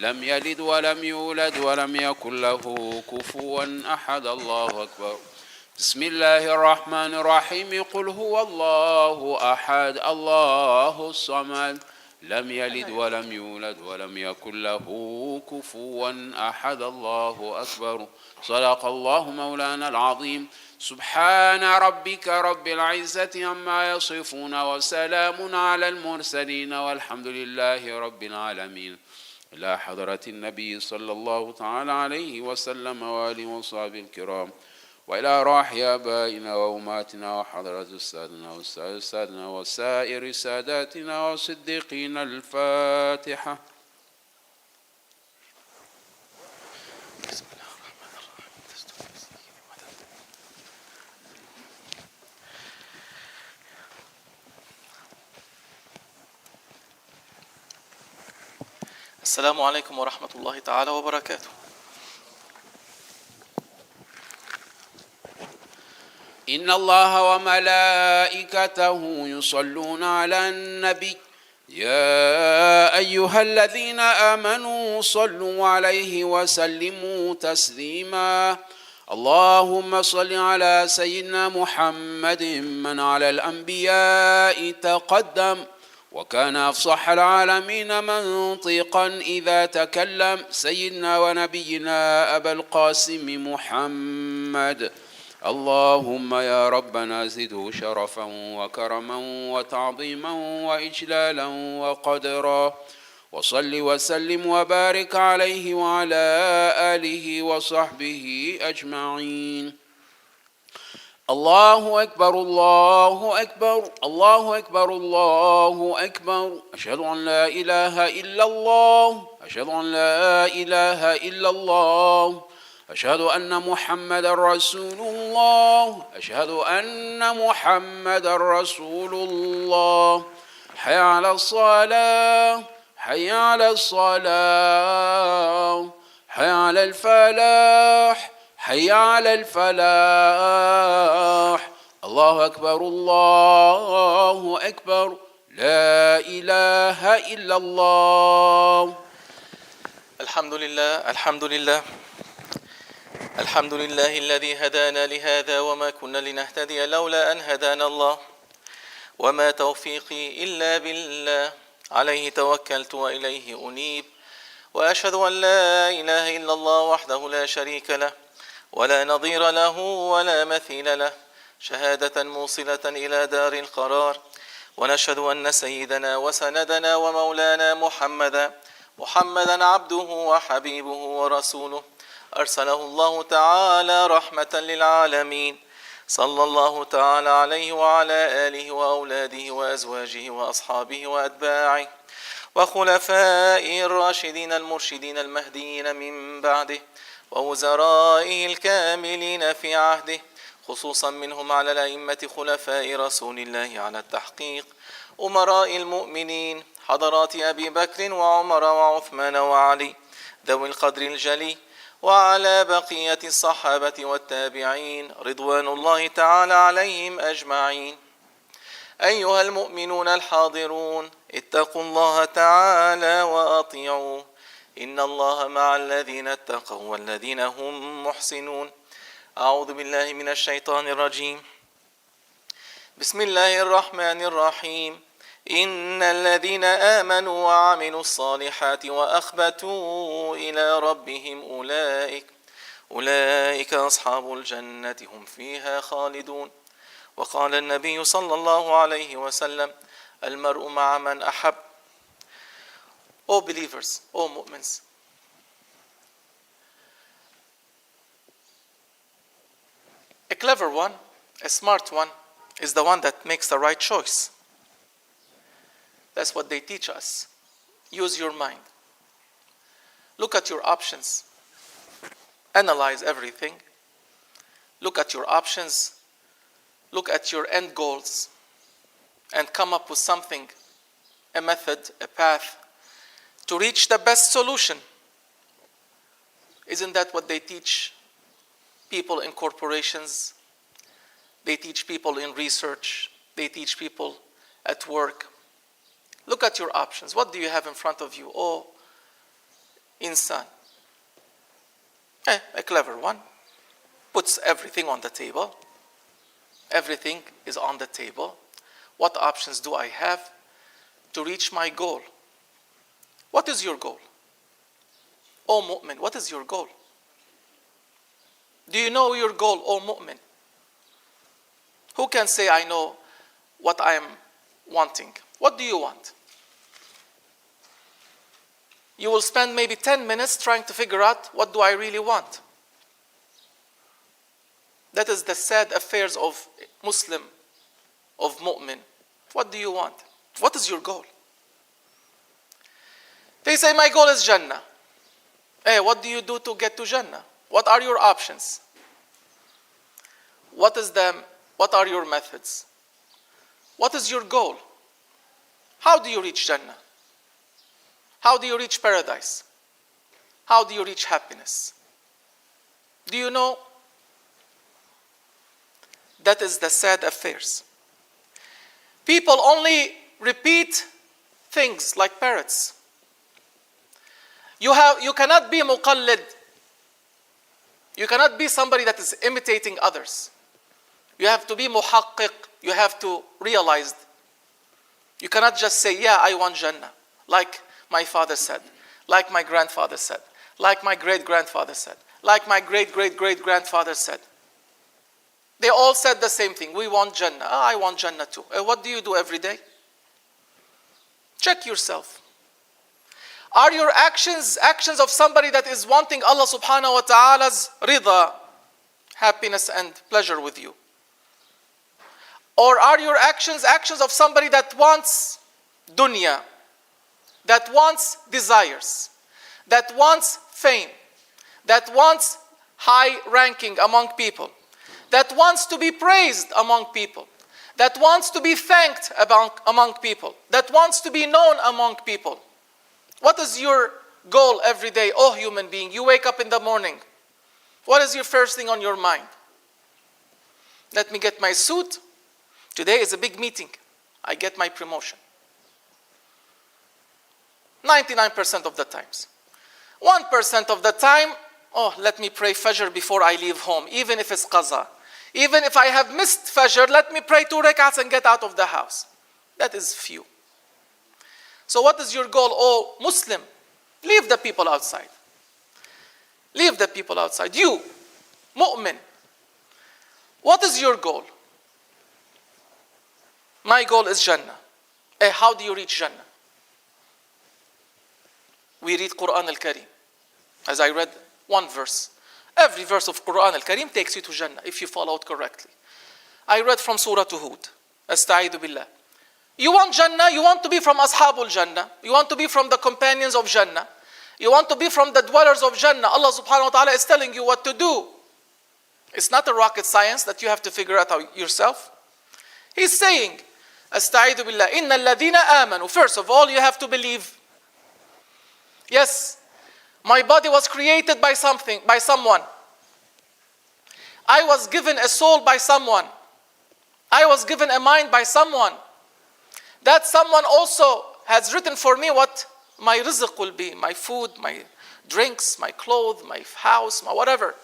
لم يلد ولم يولد ولم يكن له كفوا أحد. الله أكبر. بسم الله الرحمن الرحيم. قل هو الله أحد الله الصمد لم يلد ولم يولد ولم يكن له كفوا أحد. الله أكبر. صدق الله مولانا العظيم. سبحان ربك رب العزة عما يصفون وسلام على المرسلين والحمد لله رب العالمين. إلى حضرة النبي صلى الله تعالى عليه وسلم وآله وصحبه الكرام، وإلى روح آبائنا وأمهاتنا وحضرة أستاذنا وسائر ساداتنا والصديقين. الفاتحة. السلام عليكم ورحمة الله تعالى وبركاته. إن الله وملائكته يصلون على النبي يا أيها الذين آمنوا صلوا عليه وسلموا تسليما. اللهم صل على سيدنا محمد من على الأنبياء تقدم وكان أفصح العالمين منطقا إذا تكلم، سيدنا ونبينا أبا القاسم محمد. اللهم يا ربنا زده شرفا وكرما وتعظيما وإجلالا وقدرا، وصل وسلم وبارك عليه وعلى آله وصحبه أجمعين. الله أكبر الله أكبر الله أكبر الله أكبر. أشهد أن لا إله إلا الله أشهد أن لا إله إلا الله أشهد أن محمد رسول الله أشهد أن محمد رسول الله. حي على الصلاة حي على الصلاة حي على الفلاح حي على الفلاح. الله أكبر الله أكبر. لا إله إلا الله. الحمد لله الحمد لله الحمد لله الذي هدانا لهذا وما كنا لنهتدي لولا أن هدانا الله، وما توفيقي إلا بالله، عليه توكلت وإليه أنيب، وأشهد أن لا إله إلا الله وحده لا شريك له ولا نظير له ولا مثيل له، شهادة موصلة إلى دار القرار. ونشهد أن سيدنا وسندنا ومولانا محمدا عبده وحبيبه ورسوله، أرسله الله تعالى رحمة للعالمين، صلى الله تعالى عليه وعلى آله وأولاده وأزواجه وأصحابه وأتباعه وخلفائه الراشدين المرشدين المهديين من بعده، ووزرائه الكاملين في عهده، خصوصا منهم على الأئمة خلفاء رسول الله على التحقيق، أمراء المؤمنين حضرات أبي بكر وعمر وعثمان وعلي ذوي القدر الجلي، وعلى بقية الصحابة والتابعين رضوان الله تعالى عليهم أجمعين. أيها المؤمنون الحاضرون، اتقوا الله تعالى وأطيعوه، إن الله مع الذين اتقوا والذين هم محسنون. أعوذ بالله من الشيطان الرجيم. بسم الله الرحمن الرحيم. إن الذين آمنوا وعملوا الصالحات وأخبتوا إلى ربهم أولئك أصحاب الجنة هم فيها خالدون. وقال النبي صلى الله عليه وسلم: المرء مع من أحب. O believers, O mu'mins, a clever one, a smart one, is the one that makes the right choice. That's what they teach us. Use your mind. Look at your options. Analyze everything. Look at your options. Look at your end goals. And come up with something, a method, a path, to reach the best solution. Isn't that what they teach people in corporations? They teach people in research. They teach people at work. Look at your options. What do you have in front of you? Oh, insan. A clever one. Puts everything on the table. Everything is on the table. What options do I have to reach my goal? What is your goal? O mu'min, what is your goal? Do you know your goal, O mu'min? Who can say, I know what I am wanting? What do you want? You will spend maybe 10 minutes trying to figure out, what do I really want? That is the sad affairs of Muslim, of mu'min. What do you want? What is your goal? They say, my goal is Jannah. Hey, what do you do to get to Jannah? What are your options? What are your methods? What is your goal? How do you reach Jannah? How do you reach paradise? How do you reach happiness? Do you know? That is the sad affairs. People only repeat things like parrots. You cannot be muqallid. You cannot be somebody that is imitating others. You have to be muhaqqiq. You have to realize. You cannot just say, yeah, I want Jannah. Like my father said. Like my grandfather said. Like my great-grandfather said. Like my great-great-great-grandfather said. They all said the same thing. We want Jannah. I want Jannah too. What do you do every day? Check yourself. Are your actions of somebody that is wanting Allah subhanahu wa ta'ala's rida, happiness and pleasure with you? Or are your actions of somebody that wants dunya, that wants desires, that wants fame, that wants high ranking among people, that wants to be praised among people, that wants to be thanked among people, that wants to be known among people? What is your goal every day, oh human being? You wake up in the morning. What is your first thing on your mind? Let me get my suit. Today is a big meeting. I get my promotion. 99% of the times. 1% of the time, oh, let me pray Fajr before I leave home, even if it's qaza. Even if I have missed Fajr, let me pray 2 rak'ats and get out of the house. That is few. So what is your goal, oh Muslim? Leave the people outside. Leave the people outside. You, mu'min, what is your goal? My goal is Jannah. How do you reach Jannah? We read Quran al-Karim. As I read one verse. Every verse of Quran al-Karim takes you to Jannah if you follow it correctly. I read from Surah Hud. Asta'idhu billah. You want Jannah, you want to be from Ashabul Jannah. You want to be from the companions of Jannah. You want to be from the dwellers of Jannah. Allah subhanahu wa ta'ala is telling you what to do. It's not a rocket science that you have to figure out yourself. He's saying, Asta'idhu billah, Inna alladhina amanu. First of all, you have to believe. Yes, my body was created by someone. I was given a soul by someone. I was given a mind by someone. That someone also has written for me what my rizq will be, my food, my drinks, my clothes, my house, my whatever.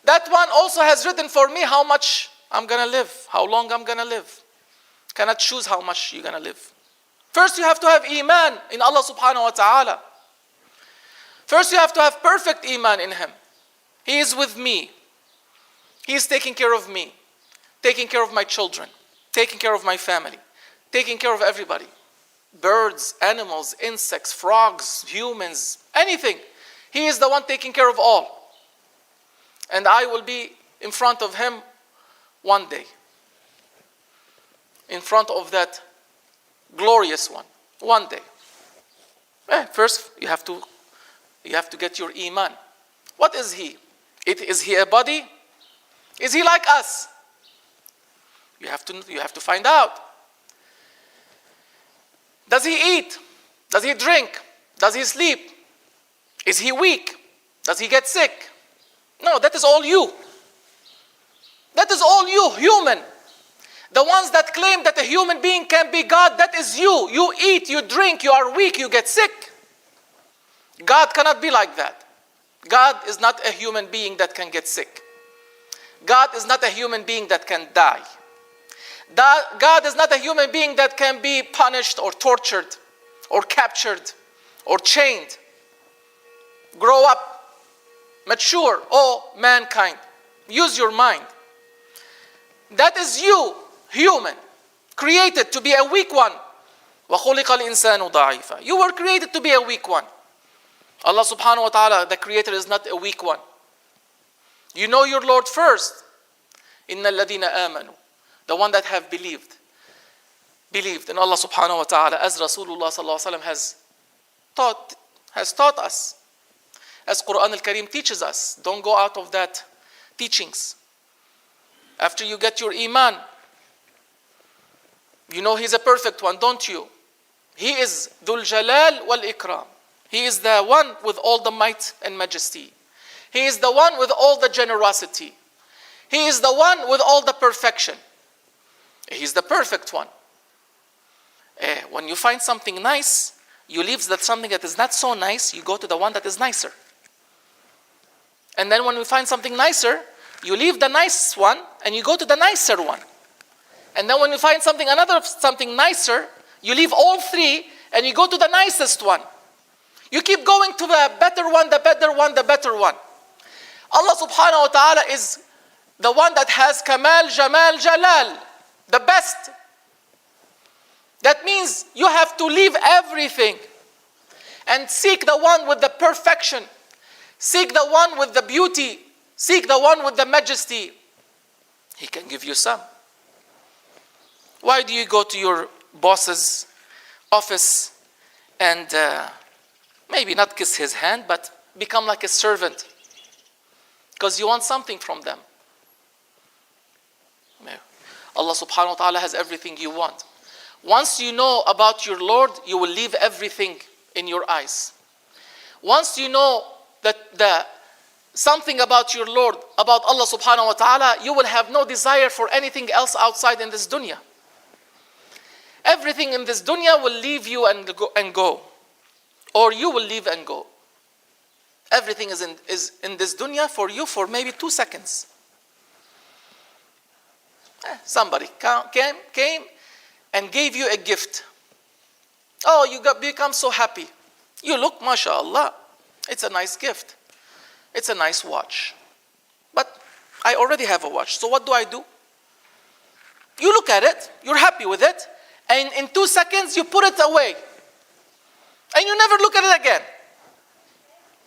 That one also has written for me how much I'm going to live, how long I'm going to live. Cannot choose how much you're going to live. First you have to have iman in Allah subhanahu wa ta'ala. First you have to have perfect iman in Him. He is with me. He is taking care of me, taking care of my children, taking care of my family, taking care of everybody. Birds, animals, insects, frogs, humans, anything. He is the one taking care of all. And I will be in front of Him one day. In front of that glorious one day. First, you have to get your iman. What is He? Is He a body? Is He like us? You have to find out. Does He eat? Does He drink? Does He sleep? Is He weak? Does He get sick? No, that is all you. That is all you, human. The ones that claim that a human being can be God, that is you. You eat, you drink, you are weak, you get sick. God cannot be like that. God is not a human being that can get sick. God is not a human being that can die. God is not a human being that can be punished or tortured or captured or chained. Grow up, mature, oh mankind. Use your mind. That is you, human, created to be a weak one. وَخُلِقَ الْإِنسَانُ ضَعِيفًا. You were created to be a weak one. Allah subhanahu wa ta'ala, the creator, is not a weak one. You know your Lord first. إِنَّ الَّذِينَ آمَنُوا. The one that have believed in Allah subhanahu wa ta'ala, as Rasulullah sallallahu alaihi wasallam has taught us. As Quran al-Karim teaches us. Don't go out of that teachings. After you get your iman, you know He's a perfect one, don't you? He is Dhul Jalal wal Ikram. He is the one with all the might and majesty. He is the one with all the generosity. He is the one with all the perfection. He's the perfect one. When you find something nice, you leave that something that is not so nice, you go to the one that is nicer. And then when you find something nicer, you leave the nice one and you go to the nicer one. And then when you find something nicer, you leave all three and you go to the nicest one. You keep going to the better one, the better one, the better one. Allah subhanahu wa ta'ala is the one that has Kamal, Jamal, Jalal, the best. That means you have to leave everything and seek the one with the perfection. Seek the one with the beauty. Seek the one with the majesty. He can give you some. Why do you go to your boss's office and maybe not kiss his hand, but become like a servant? Because you want something from them. Allah subhanahu wa ta'ala has everything you want. Once you know about your Lord, you will leave everything in your eyes. Once you know that something about your Lord, about Allah subhanahu wa ta'ala, you will have no desire for anything else outside in this dunya. Everything in this dunya will leave you and go. Or you will leave and go. Everything is in this dunya for you for maybe 2 seconds. Somebody came and gave you a gift. Oh, you become so happy. You look, mashallah, it's a nice gift. It's a nice watch. But I already have a watch, so what do? You look at it, you're happy with it, and in 2 seconds you put it away. And you never look at it again.